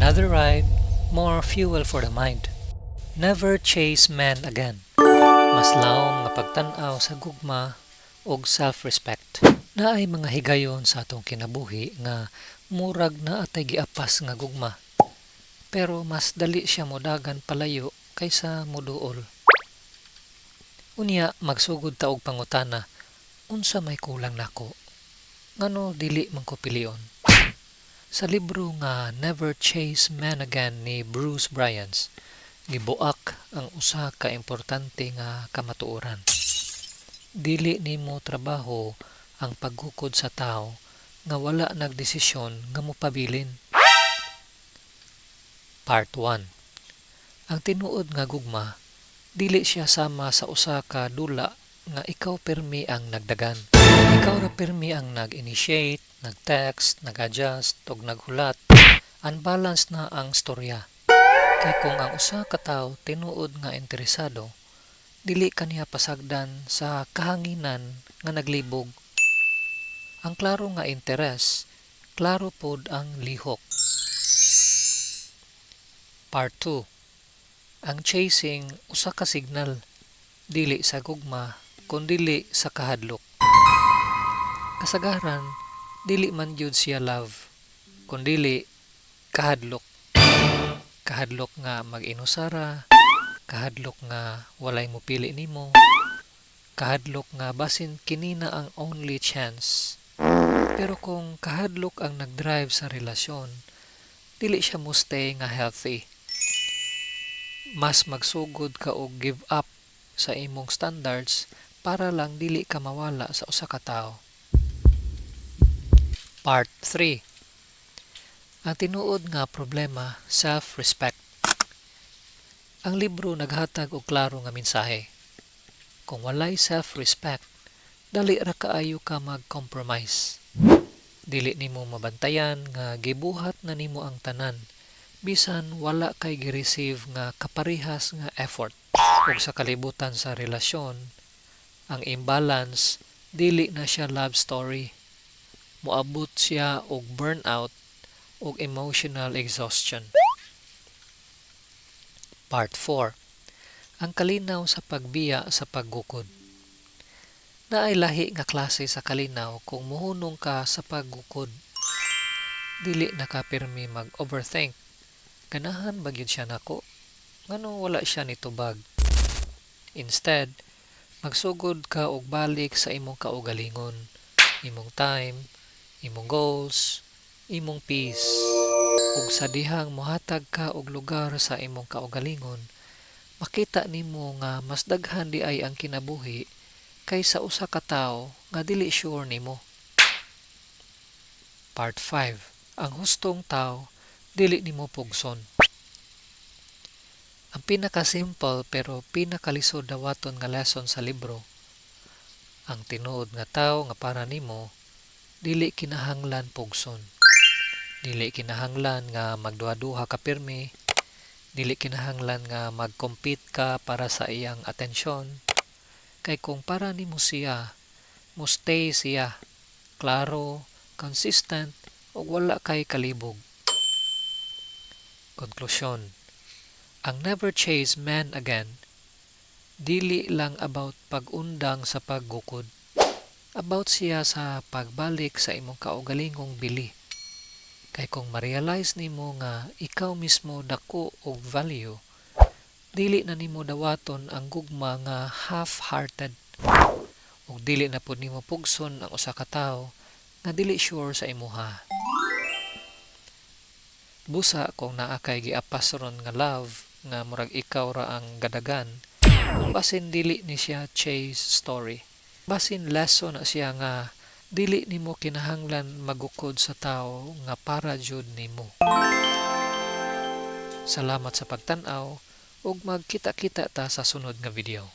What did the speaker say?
Another ride, more fuel for the mind. Never chase men again. Mas laom nga pagtan-aw sa gugma og self-respect. Naay mga higayon sa atong kinabuhi nga murag na atay giapas nga gugma. Pero mas dali siya modagan palayo kaysa moduol. Unya magsugod ta og pangutana, unsa may kulang nako? Ngano dili man ko pilion? Sa libro nga Never Chase Men Again ni Bruce Bryans, gibuak ang usa ka importante nga kamatuoran. Dili nimo trabaho ang paggukod sa tao nga wala nagdesisyon nga mopabilin. Part 1. Ang tinuod nga gugma, dili siya sama sa usa ka dula nga ikaw permi ang nagdagan. Ikaw ra permi ang nag-initiate, nag-text, nag-adjust, ug naghulat. Unbalanced na ang storya. Kay kung ang usa ka tawo tinuod nga interesado, dili kaniya pasagdan sa kahanginan nga naglibog. Ang klaro nga interes, klaro pod ang lihok. Part 2. Ang chasing usa ka signal, dili sa gugma kundili sa kahadlok. Kasagaran, dili man gyud siya love, kundili kahadlok. Kahadlok nga mag-inusara, kahadlok nga walay mopili nimo, kahadlok nga basin kini na ang only chance. Pero kung kahadlok ang nagdrive sa relasyon, dili siya mo stay nga healthy. Mas magsugod ka og give up sa imong standards para lang dili ka mawala sa usa ka tawo. Part 3. Ang tinuod nga problema, self-respect. Ang libro naghatag og klaro nga mensahe. Kung walay self-respect, dali ra kaayo ka mag-compromise. Dili nimo mabantayan nga gibuhat na nimo ang tanan bisan wala kay gi-receive nga kaparehas nga effort. Ug sa kalibutan sa relasyon, ang imbalance dili na siya love story. Moabot siya og burnout ug emotional exhaustion. Part 4. Ang kalinaw sa pagbiya sa paggukod. Naay lahi nga klase sa kalinaw kung muhunong ka sa paggukod. Dili na ka pirmi mag-overthink. Ganahan ba gyud siya nako? Ngano wala siya nitubag? Instead, magsugod ka og balik sa imong kaugalingon, imong time, imong goals, imong peace. Ug sa dihang mohatag ka og lugar sa imong kaugalingon, makita nimo nga mas daghan di ay ang kinabuhi kaysa usa ka tawo nga dili sure nimo. Part 5. Ang hustong tawo dili nimo pugson. Ang pinaka-simple pero pinakalisod dawaton nga lesson sa libro, ang tinuod nga tawo nga para nimo dili kinahanglan pugson. Dili kinahanglan nga magduha-duha ka pirmi, dili kinahanglan nga mag-compete ka para sa iyang atensyon. Kay kung para nimo siya, mo stay siya, klaro, consistent, ug wala kay kalibog. Konklusyon. Ang Never Chase Men Again, dili lang about pag-undang sa paggukod. About siya sa pagbalik sa imong kaugalingong bili. Kay kung ma-realize nimo nga ikaw mismo dako og value, dili na nimo dawaton ang gugma nga half-hearted. Ug dili na pud nimo pugson ang usa ka tawo nga dili sure sa imuha. Busa kung naa kay giapas ron nga love nga murag ikaw ra ang gadagan, basin dili ni siya chase story. Basin lesson na siya nga dili nimo kinahanglan magukod sa tawo nga para jud nimo. Salamat sa pagtan-aw ug magkita-kita ta sa sunod nga video.